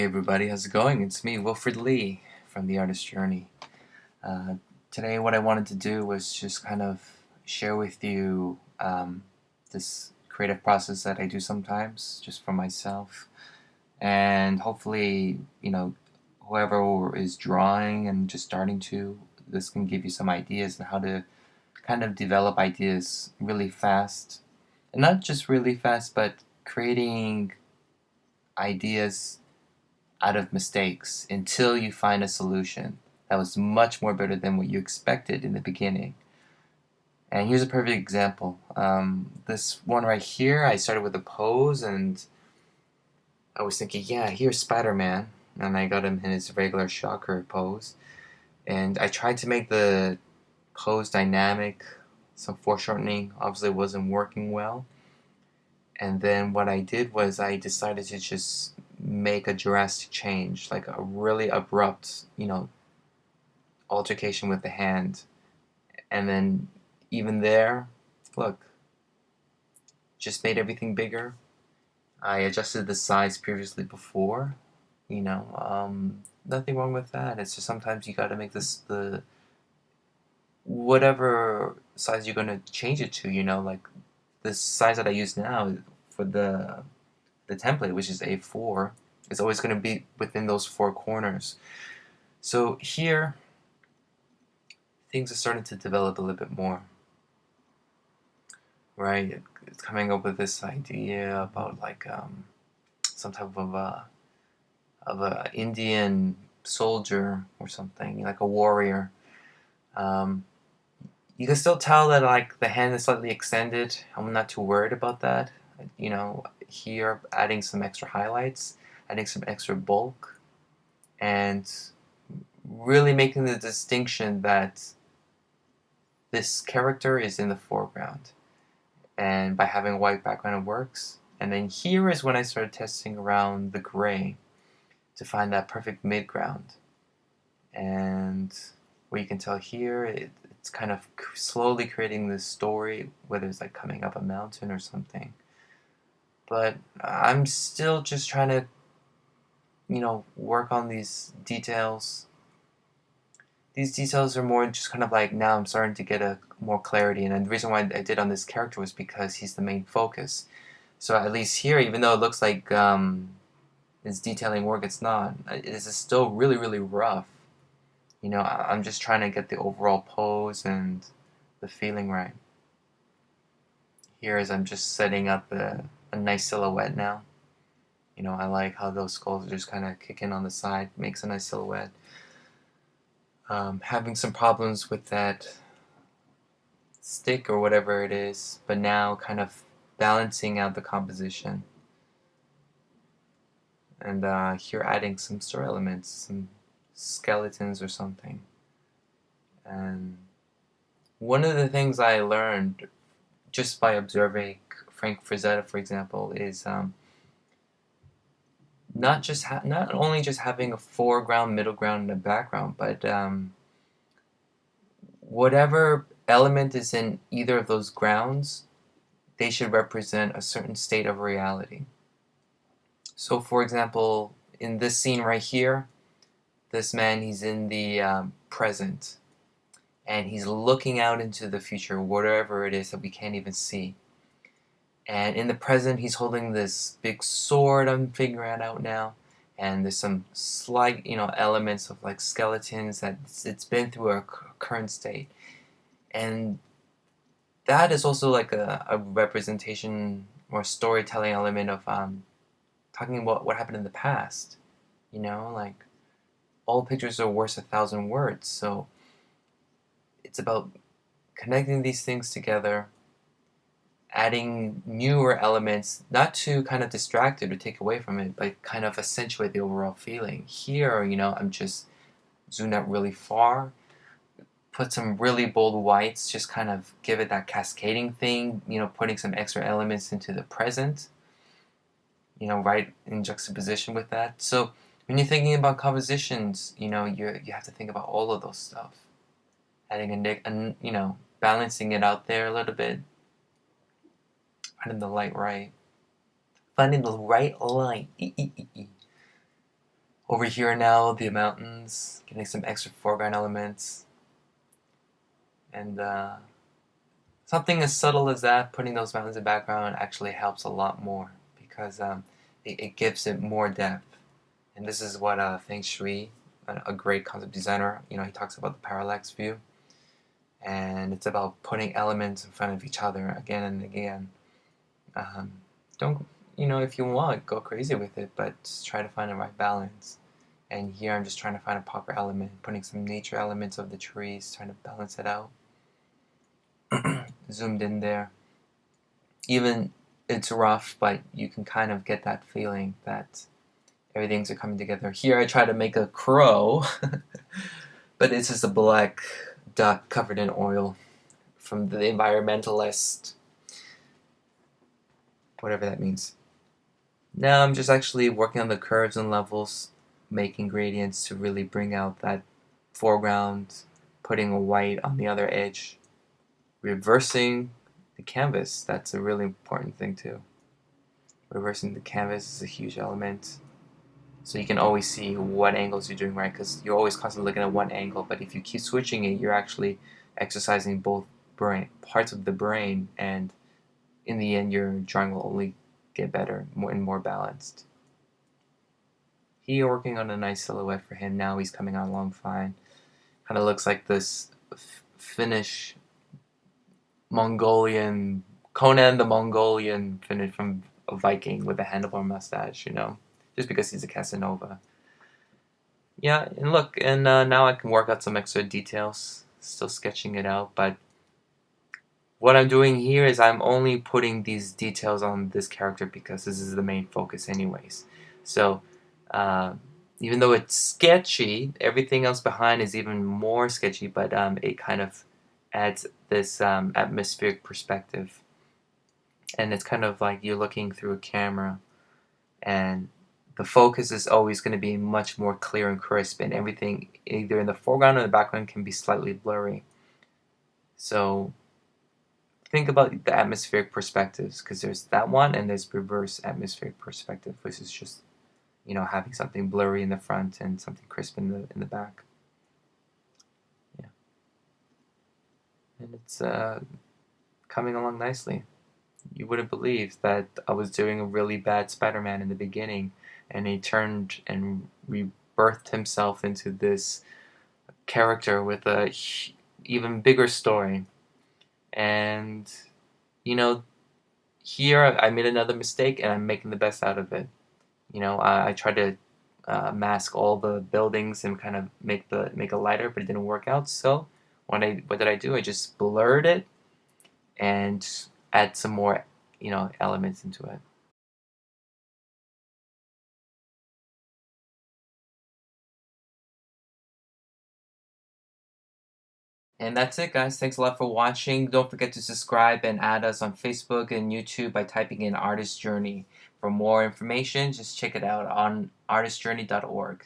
Hey everybody, how's it going? It's me, Wilfred Lee from the Artist Journey. Uh, Today what I wanted to do was just kind of share with you this creative process that I do sometimes just for myself. And hopefully, whoever is drawing and just starting to, this can give you some ideas on how to kind of develop ideas really fast. And not just really fast, but creating ideas out of mistakes until you find a solution that was much more better than what you expected in the beginning. And here's a perfect example. This one right here, I started with a pose, and I was thinking, yeah, here's Spider-Man, and I got him in his regular shocker pose. And I tried to make the pose dynamic, some foreshortening obviously wasn't working well. And then what I did was I decided to just make a drastic change, like a really abrupt, altercation with the hand. And then even there, look, just made everything bigger. I adjusted the size previously before, nothing wrong with that. It's just sometimes you got to make this the whatever size you're gonna change it to. Like the size that I use now for the template, which is A4, is always going to be within those four corners. So here, things are starting to develop a little bit more, right? It's coming up with this idea about like some type of a Indian soldier or something, like a warrior. Um, you can still tell that like the hand is slightly extended. I'm not too worried about that. Here adding some extra highlights, adding some extra bulk, and really making the distinction that this character is in the foreground. And by having a white background, it works. And then here is when I started testing around the gray to find that perfect midground. And what you can tell here, it's kind of slowly creating this story, whether it's like coming up a mountain or something. But I'm still just trying to, work on these details. These details are more just kind of like now I'm starting to get a more clarity, and the reason why I did on this character was because he's the main focus. So at least here, even though it looks like it's detailing work, it's not. It is still really, really rough. I'm just trying to get the overall pose and the feeling right. Here is I'm just setting up a nice silhouette now. I like how those skulls just kind of kick in on the side, makes a nice silhouette. Having some problems with that stick or whatever it is, but now kind of balancing out the composition. And here adding some story elements, some skeletons or something. And one of the things I learned just by observing Frank Frazetta, for example, is not only just having a foreground, middle ground, and a background, but whatever element is in either of those grounds, they should represent a certain state of reality. So, for example, in this scene right here, this man, he's in the present, and he's looking out into the future, whatever it is that we can't even see. And in the present, he's holding this big sword, I'm figuring it out now. And there's some slight, elements of like skeletons that it's been through a current state. And that is also like a representation or storytelling element of talking about what happened in the past. Like all pictures are worth 1,000 words. So it's about connecting these things together, adding newer elements, not to kind of distract it or take away from it, but kind of accentuate the overall feeling. Here, I'm just zoomed out really far, put some really bold whites, just kind of give it that cascading thing, putting some extra elements into the present, right in juxtaposition with that. So when you're thinking about compositions, you have to think about all of those stuff. Adding balancing it out there a little bit, finding the light right. Finding the right light. Over here now, the mountains, getting some extra foreground elements. And something as subtle as that, putting those mountains in the background, actually helps a lot more because it gives it more depth. And this is what Feng Shui, a great concept designer, he talks about the parallax view. And it's about putting elements in front of each other again and again. Don't, if you want, go crazy with it, but just try to find the right balance. And here I'm just trying to find a proper element, putting some nature elements of the trees, trying to balance it out. Zoomed in there. Even it's rough, but you can kind of get that feeling that everything's coming together. Here I try to make a crow, but it's just a black duck covered in oil from the environmentalist, whatever that means. Now I'm just actually working on the curves and levels, making gradients to really bring out that foreground, putting a white on the other edge, reversing the canvas. That's a really important thing too. Reversing the canvas is a huge element. So you can always see what angles you're doing right, because you're always constantly looking at one angle, but if you keep switching it, you're actually exercising both parts of the brain, and in the end your drawing will only get better and more balanced. Here working on a nice silhouette for him now. He's coming out along fine. Kind of looks like this Finnish Mongolian, Conan the Mongolian Finnish from a Viking with a handlebar mustache, just because he's a Casanova. Yeah, and look, and now I can work out some extra details. Still sketching it out, but what I'm doing here is I'm only putting these details on this character because this is the main focus anyways. So, even though it's sketchy, everything else behind is even more sketchy, but it kind of adds this atmospheric perspective. And it's kind of like you're looking through a camera, and the focus is always going to be much more clear and crisp, and everything either in the foreground or the background can be slightly blurry. So think about the atmospheric perspectives, because there's that one and there's reverse atmospheric perspective, which is just having something blurry in the front and something crisp in the back. Yeah, and it's coming along nicely. You wouldn't believe that I was doing a really bad Spider-Man in the beginning, and he turned and rebirthed himself into this character with a even bigger story. And here I made another mistake, and I'm making the best out of it. I tried to mask all the buildings and kind of make it lighter, but it didn't work out. So what did I do? I just blurred it and add some more elements into it. And that's it, guys. Thanks a lot for watching. Don't forget to subscribe and add us on Facebook and YouTube by typing in Artist Journey. For more information, just check it out on artistjourney.org.